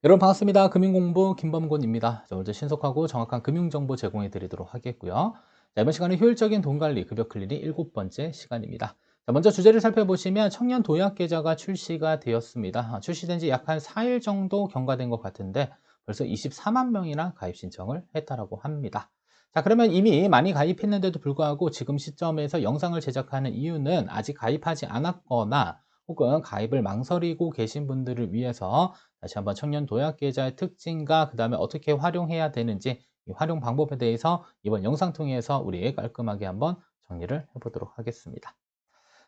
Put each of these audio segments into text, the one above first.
여러분 반갑습니다. 금융공부 김범곤입니다. 자, 오늘도 신속하고 정확한 금융정보 제공해 드리도록 하겠고요. 자, 이번 시간은 효율적인 돈관리 급여 클리닉 7번째 시간입니다. 자, 먼저 주제를 살펴보시면 청년 도약 계좌가 출시가 되었습니다. 출시된 지 약 한 4일 정도 경과된 것 같은데 벌써 24만 명이나 가입 신청을 했다라고 합니다. 자, 그러면 이미 많이 가입했는데도 불구하고 지금 시점에서 영상을 제작하는 이유는 아직 가입하지 않았거나 혹은 가입을 망설이고 계신 분들을 위해서 다시 한번 청년 도약 계좌의 특징과 그다음에 어떻게 활용해야 되는지 이 활용 방법에 대해서 이번 영상 통해서 우리 깔끔하게 한번 정리를 해보도록 하겠습니다.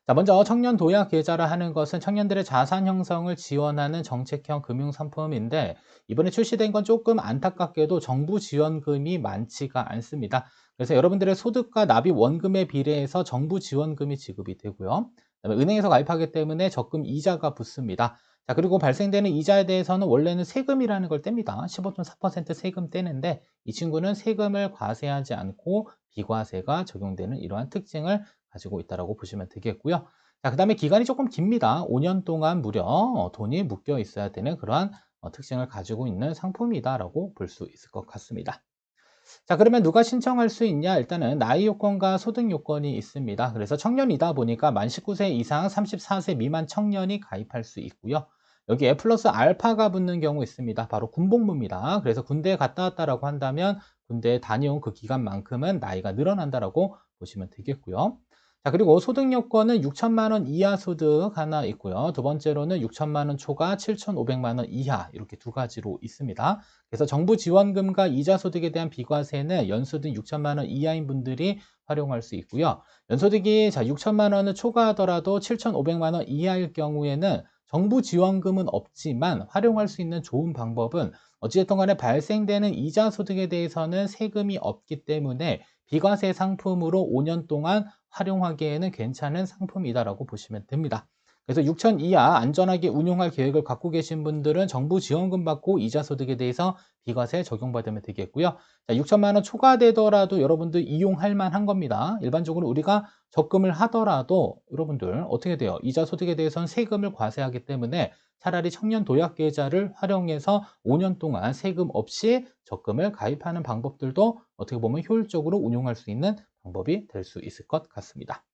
자, 먼저 청년 도약 계좌라 하는 것은 청년들의 자산 형성을 지원하는 정책형 금융 상품인데 이번에 출시된 건 조금 안타깝게도 정부 지원금이 많지가 않습니다. 그래서 여러분들의 소득과 납입 원금에 비례해서 정부 지원금이 지급이 되고요. 그다음에 은행에서 가입하기 때문에 적금 이자가 붙습니다. 자, 그리고 발생되는 이자에 대해서는 원래는 세금이라는 걸 뗍니다. 15.4% 세금 떼는데 이 친구는 세금을 과세하지 않고 비과세가 적용되는 이러한 특징을 가지고 있다고 보시면 되겠고요. 자, 그 다음에 기간이 조금 깁니다. 5년 동안 무려 돈이 묶여 있어야 되는 그러한 특징을 가지고 있는 상품이다라고 볼 수 있을 것 같습니다. 자, 그러면 누가 신청할 수 있냐? 일단은 나이 요건과 소득 요건이 있습니다. 그래서 청년이다 보니까 만 19세 이상 34세 미만 청년이 가입할 수 있고요. 여기에 플러스 알파가 붙는 경우 있습니다. 바로 군복무입니다. 그래서 군대에 갔다 왔다라고 한다면 군대에 다녀온 그 기간만큼은 나이가 늘어난다라고 보시면 되겠고요. 자, 그리고 소득 요건은 6천만 원 이하 소득 하나 있고요. 두 번째로는 6천만 원 초과 7,500만 원 이하 이렇게 두 가지로 있습니다. 그래서 정부 지원금과 이자 소득에 대한 비과세는 연소득 6천만 원 이하인 분들이 활용할 수 있고요. 연소득이 6천만 원을 초과하더라도 7,500만 원 이하일 경우에는 정부 지원금은 없지만 활용할 수 있는 좋은 방법은 어찌됐든 간에 발생되는 이자 소득에 대해서는 세금이 없기 때문에 비과세 상품으로 5년 동안 활용하기에는 괜찮은 상품이다라고 보시면 됩니다. 그래서 6천 이하 안전하게 운용할 계획을 갖고 계신 분들은 정부 지원금 받고 이자 소득에 대해서 비과세 적용받으면 되겠고요. 자, 6천만 원 초과되더라도 여러분들 이용할 만한 겁니다. 일반적으로 우리가 적금을 하더라도 여러분들 어떻게 돼요? 이자 소득에 대해서는 세금을 과세하기 때문에 차라리 청년 도약 계좌를 활용해서 5년 동안 세금 없이 적금을 가입하는 방법들도 어떻게 보면 효율적으로 운용할 수 있는 방법이 될 수 있을 것 같습니다.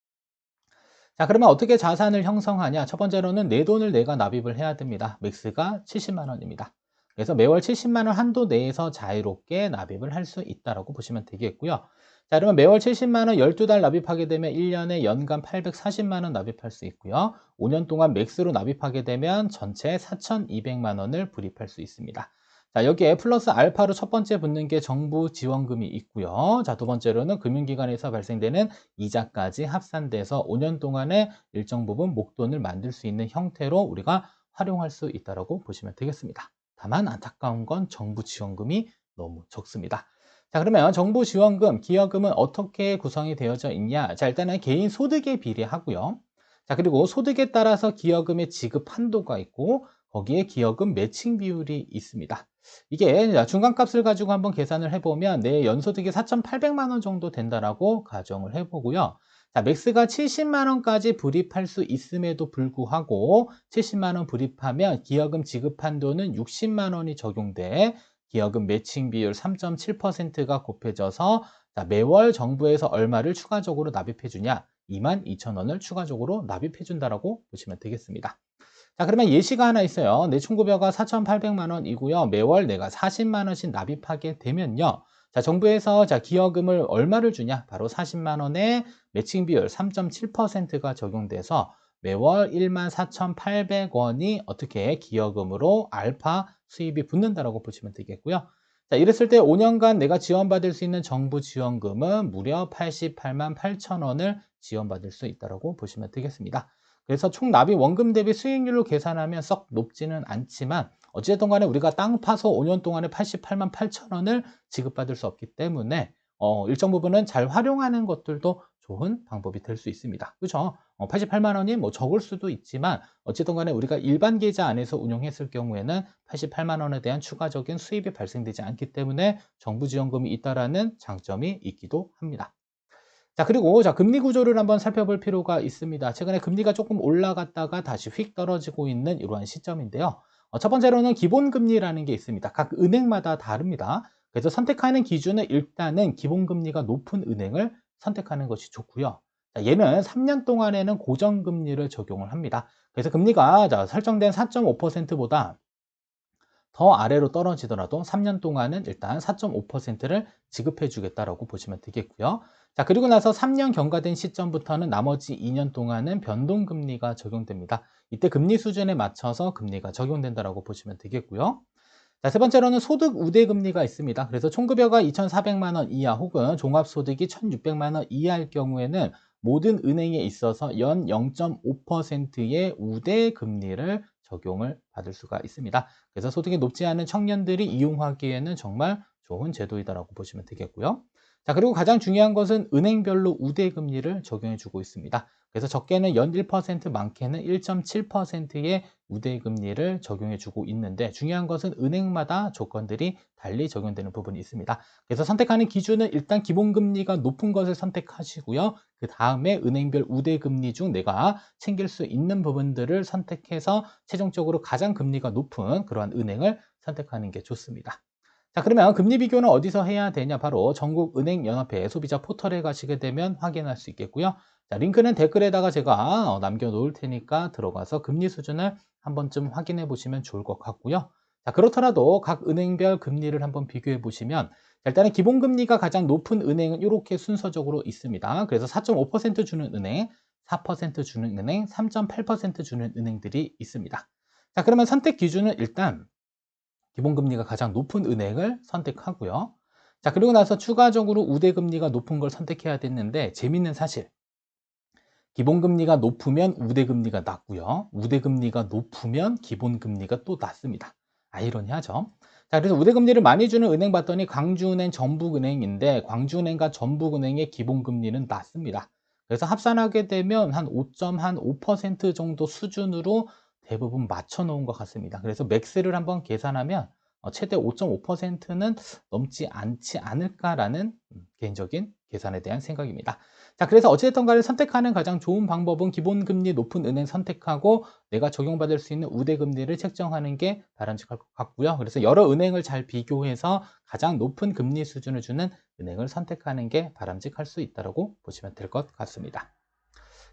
자, 그러면 어떻게 자산을 형성하냐? 첫 번째로는 내 돈을 내가 납입을 해야 됩니다. 맥스가 70만 원입니다. 그래서 매월 70만 원 한도 내에서 자유롭게 납입을 할 수 있다라고 보시면 되겠고요. 자, 그러면 매월 70만 원 12달 납입하게 되면 1년에 연간 840만 원 납입할 수 있고요. 5년 동안 맥스로 납입하게 되면 전체 4,200만 원을 불입할 수 있습니다. 자, 여기에 플러스 알파로 첫 번째 붙는 게 정부 지원금이 있고요. 자, 두 번째로는 금융기관에서 발생되는 이자까지 합산돼서 5년 동안에 일정 부분 목돈을 만들 수 있는 형태로 우리가 활용할 수 있다고 보시면 되겠습니다. 다만 안타까운 건 정부 지원금이 너무 적습니다. 자, 그러면 정부 지원금, 기여금은 어떻게 구성이 되어져 있냐? 자, 일단은 개인 소득에 비례하고요. 자, 그리고 소득에 따라서 기여금의 지급 한도가 있고 거기에 기여금 매칭 비율이 있습니다. 이게 중간값을 가지고 한번 계산을 해보면 내 연소득이 4,800만 원 정도 된다라고 가정을 해보고요. 자, 맥스가 70만 원까지 불입할 수 있음에도 불구하고 70만 원 불입하면 기여금 지급 한도는 60만 원이 적용돼 기여금 매칭 비율 3.7%가 곱해져서 자, 매월 정부에서 얼마를 추가적으로 납입해 주냐? 22,000원을 추가적으로 납입해 준다라고 보시면 되겠습니다. 자, 그러면 예시가 하나 있어요. 내 총급여가 4,800만 원이고요. 매월 내가 40만 원씩 납입하게 되면요. 자, 정부에서 기여금을 얼마를 주냐? 바로 40만 원에 매칭 비율 3.7%가 적용돼서 매월 14,800원이 어떻게 기여금으로 알파 수입이 붙는다라고 보시면 되겠고요. 자, 이랬을 때 5년간 내가 지원받을 수 있는 정부 지원금은 무려 88만 8천 원을 지원받을 수 있다라고 보시면 되겠습니다. 그래서 총 납입 원금 대비 수익률로 계산하면 썩 높지는 않지만 어찌됐든 간에 우리가 땅 파서 5년 동안에 88만 8천 원을 지급받을 수 없기 때문에 일정 부분은 잘 활용하는 것들도 좋은 방법이 될 수 있습니다. 그렇죠? 88만 원이 뭐 적을 수도 있지만 어쨌든 간에 우리가 일반 계좌 안에서 운용했을 경우에는 88만 원에 대한 추가적인 수입이 발생되지 않기 때문에 정부 지원금이 있다라는 장점이 있기도 합니다. 자, 그리고 금리 구조를 한번 살펴볼 필요가 있습니다. 최근에 금리가 조금 올라갔다가 다시 휙 떨어지고 있는 이러한 시점인데요. 첫 번째로는 기본금리라는 게 있습니다. 각 은행마다 다릅니다. 그래서 선택하는 기준은 일단은 기본금리가 높은 은행을 선택하는 것이 좋고요. 자, 얘는 3년 동안에는 고정금리를 적용을 합니다. 그래서 금리가 설정된 4.5%보다 더 아래로 떨어지더라도 3년 동안은 일단 4.5%를 지급해 주겠다라고 보시면 되겠고요. 자, 그리고 나서 3년 경과된 시점부터는 나머지 2년 동안은 변동금리가 적용됩니다. 이때 금리 수준에 맞춰서 금리가 적용된다라고 보시면 되겠고요. 자, 세 번째로는 소득 우대금리가 있습니다. 그래서 총급여가 2,400만 원 이하 혹은 종합소득이 1,600만 원 이하일 경우에는 모든 은행에 있어서 연 0.5%의 우대금리를 적용을 받을 수가 있습니다. 그래서 소득이 높지 않은 청년들이 이용하기에는 정말 좋은 제도이다라고 보시면 되겠고요. 자, 그리고 가장 중요한 것은 은행별로 우대금리를 적용해 주고 있습니다. 그래서 적게는 연 1%, 많게는 1.7%의 우대금리를 적용해 주고 있는데 중요한 것은 은행마다 조건들이 달리 적용되는 부분이 있습니다. 그래서 선택하는 기준은 일단 기본금리가 높은 것을 선택하시고요. 그 다음에 은행별 우대금리 중 내가 챙길 수 있는 부분들을 선택해서 최종적으로 가장 금리가 높은 그러한 은행을 선택하는 게 좋습니다. 자, 그러면 금리 비교는 어디서 해야 되냐? 바로 전국은행연합회 소비자 포털에 가시게 되면 확인할 수 있겠고요. 자, 링크는 댓글에다가 제가 남겨놓을 테니까 들어가서 금리 수준을 한 번쯤 확인해 보시면 좋을 것 같고요. 자, 그렇더라도 각 은행별 금리를 한번 비교해 보시면 일단은 기본금리가 가장 높은 은행은 이렇게 순서적으로 있습니다. 그래서 4.5% 주는 은행, 4% 주는 은행, 3.8% 주는 은행들이 있습니다. 자, 그러면 선택 기준은 일단 기본금리가 가장 높은 은행을 선택하고요. 자, 그리고 나서 추가적으로 우대금리가 높은 걸 선택해야 됐는데 재밌는 사실. 기본금리가 높으면 우대금리가 낮고요. 우대금리가 높으면 기본금리가 또 낮습니다. 아이러니하죠. 자, 그래서 우대금리를 많이 주는 은행 봤더니 광주은행, 전북은행인데 광주은행과 전북은행의 기본금리는 낮습니다. 그래서 합산하게 되면 한 5.5% 정도 수준으로 대부분 맞춰 놓은 것 같습니다. 그래서 맥스를 한번 계산하면 최대 5.5%는 넘지 않지 않을까라는 개인적인 계산에 대한 생각입니다. 자, 그래서 어찌됐든 간에 선택하는 가장 좋은 방법은 기본금리 높은 은행 선택하고 내가 적용받을 수 있는 우대금리를 책정하는 게 바람직할 것 같고요. 그래서 여러 은행을 잘 비교해서 가장 높은 금리 수준을 주는 은행을 선택하는 게 바람직할 수 있다고 보시면 될 것 같습니다.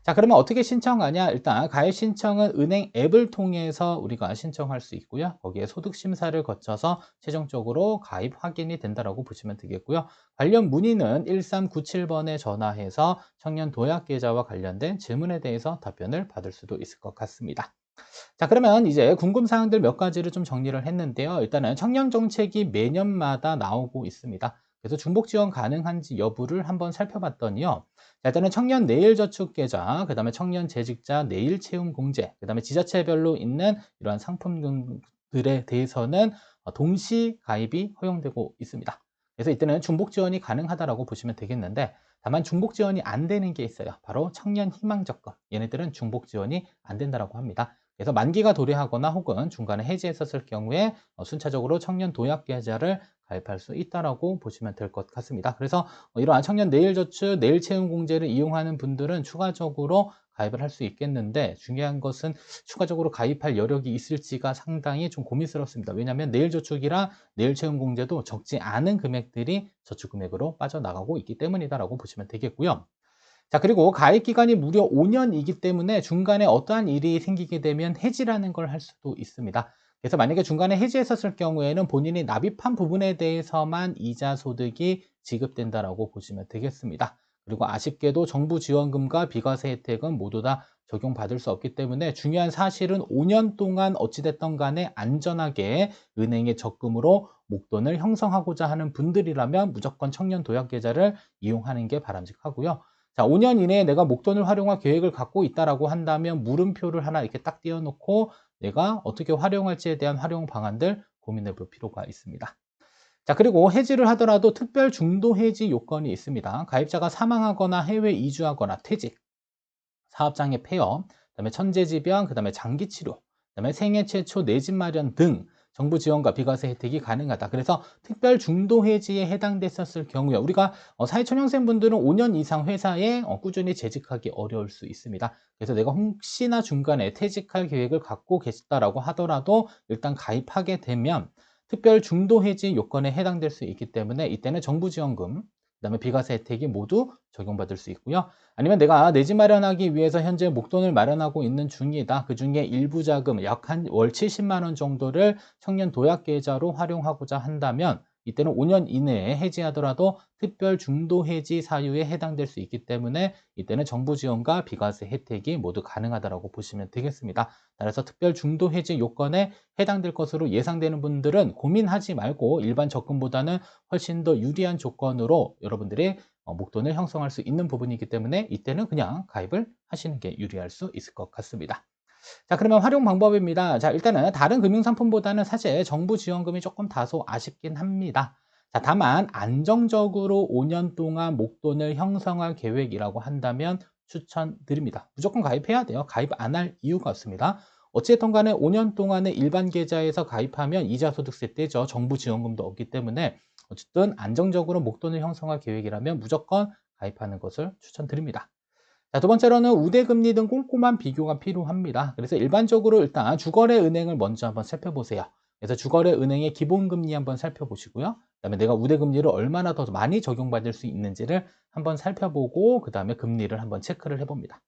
자, 그러면 어떻게 신청하냐? 일단 가입 신청은 은행 앱을 통해서 우리가 신청할 수 있고요. 거기에 소득 심사를 거쳐서 최종적으로 가입 확인이 된다라고 보시면 되겠고요. 관련 문의는 1397번에 전화해서 청년 도약 계좌와 관련된 질문에 대해서 답변을 받을 수도 있을 것 같습니다. 자, 그러면 이제 궁금 사항들 몇 가지를 좀 정리를 했는데요. 일단은 청년 정책이 매년마다 나오고 있습니다. 그래서 중복 지원 가능한지 여부를 한번 살펴봤더니요. 자, 일단은 청년 내일저축계좌, 그다음에 청년 재직자 내일채움공제, 그다음에 지자체별로 있는 이러한 상품들에 대해서는 동시 가입이 허용되고 있습니다. 그래서 이때는 중복 지원이 가능하다라고 보시면 되겠는데 다만 중복 지원이 안 되는 게 있어요. 바로 청년 희망적금. 얘네들은 중복 지원이 안 된다라고 합니다. 그래서 만기가 도래하거나 혹은 중간에 해지했었을 경우에 순차적으로 청년 도약 계좌를 가입할 수 있다라고 보시면 될 것 같습니다. 그래서 이러한 청년 내일저축, 내일채움공제를 이용하는 분들은 추가적으로 가입을 할 수 있겠는데 중요한 것은 추가적으로 가입할 여력이 있을지가 상당히 좀 고민스럽습니다. 왜냐하면 내일저축이랑 내일채움공제도 적지 않은 금액들이 저축금액으로 빠져나가고 있기 때문이다라고 보시면 되겠고요. 자, 그리고 가입 기간이 무려 5년이기 때문에 중간에 어떠한 일이 생기게 되면 해지라는 걸 할 수도 있습니다. 그래서 만약에 중간에 해지했었을 경우에는 본인이 납입한 부분에 대해서만 이자 소득이 지급된다라고 보시면 되겠습니다. 그리고 아쉽게도 정부 지원금과 비과세 혜택은 모두 다 적용받을 수 없기 때문에 중요한 사실은 5년 동안 어찌됐든 간에 안전하게 은행의 적금으로 목돈을 형성하고자 하는 분들이라면 무조건 청년 도약 계좌를 이용하는 게 바람직하고요. 자, 5년 이내에 내가 목돈을 활용할 계획을 갖고 있다라고 한다면 물음표를 하나 이렇게 딱 띄워놓고 내가 어떻게 활용할지에 대한 활용 방안들 고민해 볼 필요가 있습니다. 자, 그리고 해지를 하더라도 특별 중도 해지 요건이 있습니다. 가입자가 사망하거나 해외 이주하거나 퇴직, 사업장의 폐업, 그다음에 천재지변, 그다음에 장기치료, 그다음에 생애 최초 내 집 마련 등 정부 지원과 비과세 혜택이 가능하다. 그래서 특별 중도 해지에 해당됐었을 경우에 우리가 사회초년생분들은 5년 이상 회사에 꾸준히 재직하기 어려울 수 있습니다. 그래서 내가 혹시나 중간에 퇴직할 계획을 갖고 계시다라고 하더라도 일단 가입하게 되면 특별 중도 해지 요건에 해당될 수 있기 때문에 이때는 정부 지원금, 그다음에 비과세 혜택이 모두 적용받을 수 있고요. 아니면 내가 내 집 마련하기 위해서 현재 목돈을 마련하고 있는 중이다. 그중에 일부 자금 약 한 월 70만 원 정도를 청년 도약 계좌로 활용하고자 한다면 이때는 5년 이내에 해지하더라도 특별 중도 해지 사유에 해당될 수 있기 때문에 이때는 정부 지원과 비과세 혜택이 모두 가능하다고 보시면 되겠습니다. 따라서 특별 중도 해지 요건에 해당될 것으로 예상되는 분들은 고민하지 말고 일반 적금보다는 훨씬 더 유리한 조건으로 여러분들이 목돈을 형성할 수 있는 부분이기 때문에 이때는 그냥 가입을 하시는 게 유리할 수 있을 것 같습니다. 자, 그러면 활용 방법입니다. 자, 일단은 다른 금융상품보다는 사실 정부 지원금이 조금 다소 아쉽긴 합니다. 자, 다만 안정적으로 5년 동안 목돈을 형성할 계획이라고 한다면 추천드립니다. 무조건 가입해야 돼요. 가입 안 할 이유가 없습니다. 어찌됐든 간에 5년 동안의 일반 계좌에서 가입하면 이자소득세 떼죠. 정부 지원금도 없기 때문에 어쨌든 안정적으로 목돈을 형성할 계획이라면 무조건 가입하는 것을 추천드립니다. 자, 두 번째로는 우대금리 등 꼼꼼한 비교가 필요합니다. 그래서 일반적으로 일단 주거래 은행을 먼저 한번 살펴보세요. 그래서 주거래 은행의 기본금리 한번 살펴보시고요. 그다음에 내가 우대금리를 얼마나 더 많이 적용받을 수 있는지를 한번 살펴보고 그다음에 금리를 한번 체크를 해봅니다.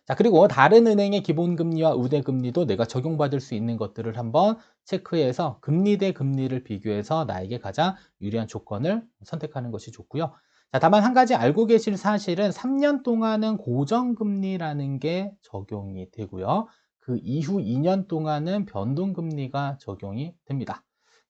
자, 그리고 다른 은행의 기본금리와 우대금리도 내가 적용받을 수 있는 것들을 한번 체크해서 금리 대 금리를 비교해서 나에게 가장 유리한 조건을 선택하는 것이 좋고요. 자, 다만 한 가지 알고 계실 사실은 3년 동안은 고정금리라는 게 적용이 되고요. 그 이후 2년 동안은 변동금리가 적용이 됩니다.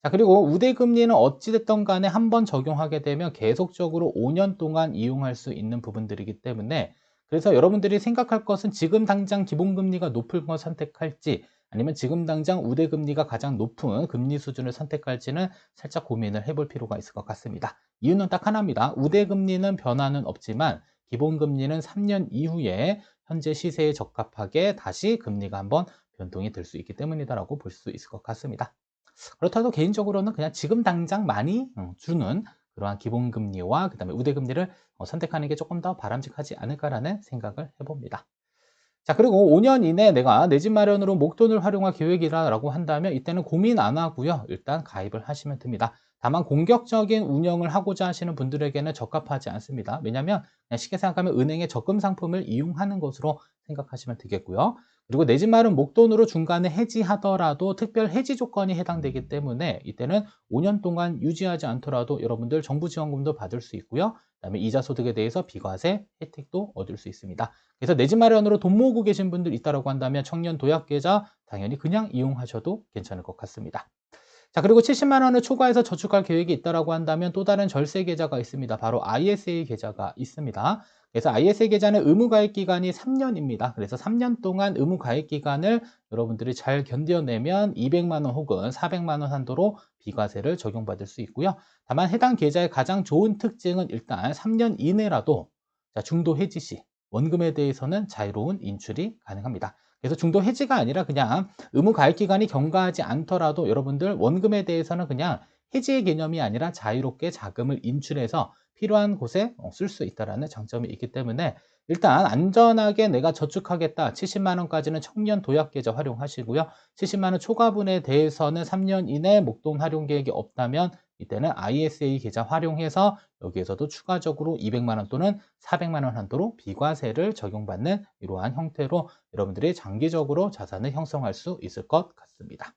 자, 그리고 우대금리는 어찌됐든 간에 한번 적용하게 되면 계속적으로 5년 동안 이용할 수 있는 부분들이기 때문에 그래서 여러분들이 생각할 것은 지금 당장 기본금리가 높은 걸 선택할지 아니면 지금 당장 우대금리가 가장 높은 금리 수준을 선택할지는 살짝 고민을 해볼 필요가 있을 것 같습니다. 이유는 딱 하나입니다. 우대금리는 변화는 없지만 기본금리는 3년 이후에 현재 시세에 적합하게 다시 금리가 한번 변동이 될 수 있기 때문이다라고 볼 수 있을 것 같습니다. 그렇다고 개인적으로는 그냥 지금 당장 많이 주는 그러한 기본금리와 그다음에 우대금리를 선택하는 게 조금 더 바람직하지 않을까라는 생각을 해봅니다. 자, 그리고 5년 이내에 내가 내 집 마련으로 목돈을 활용할 계획이라고 한다면 이때는 고민 안 하고요. 일단 가입을 하시면 됩니다. 다만 공격적인 운영을 하고자 하시는 분들에게는 적합하지 않습니다. 왜냐하면 그냥 쉽게 생각하면 은행의 적금 상품을 이용하는 것으로 생각하시면 되겠고요. 그리고 내 집 마련 목돈으로 중간에 해지하더라도 특별 해지 조건이 해당되기 때문에 이때는 5년 동안 유지하지 않더라도 여러분들 정부 지원금도 받을 수 있고요. 그다음에 이자 소득에 대해서 비과세 혜택도 얻을 수 있습니다. 그래서 내 집 마련으로 돈 모으고 계신 분들 있다라고 한다면 청년 도약 계좌 당연히 그냥 이용하셔도 괜찮을 것 같습니다. 자, 그리고 70만 원을 초과해서 저축할 계획이 있다라고 한다면 또 다른 절세 계좌가 있습니다. 바로 ISA 계좌가 있습니다. 그래서 ISA 계좌는 의무 가입 기간이 3년입니다. 그래서 3년 동안 의무 가입 기간을 여러분들이 잘 견뎌내면 200만 원 혹은 400만 원 한도로 비과세를 적용받을 수 있고요. 다만 해당 계좌의 가장 좋은 특징은 일단 3년 이내라도 중도 해지 시 원금에 대해서는 자유로운 인출이 가능합니다. 그래서 중도 해지가 아니라 그냥 의무 가입 기간이 경과하지 않더라도 여러분들 원금에 대해서는 그냥 해지의 개념이 아니라 자유롭게 자금을 인출해서 필요한 곳에 쓸 수 있다는 장점이 있기 때문에 일단 안전하게 내가 저축하겠다 70만 원까지는 청년 도약 계좌 활용하시고요. 70만 원 초과분에 대해서는 3년 이내 목돈 활용 계획이 없다면 이때는 ISA 계좌 활용해서 여기에서도 추가적으로 200만 원 또는 400만 원 한도로 비과세를 적용받는 이러한 형태로 여러분들이 장기적으로 자산을 형성할 수 있을 것 같습니다.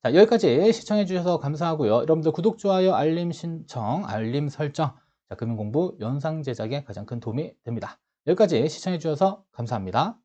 자, 여기까지 시청해 주셔서 감사하고요. 여러분들 구독, 좋아요, 알림 신청, 알림 설정, 자, 금융공부 영상 제작에 가장 큰 도움이 됩니다. 여기까지 시청해 주셔서 감사합니다.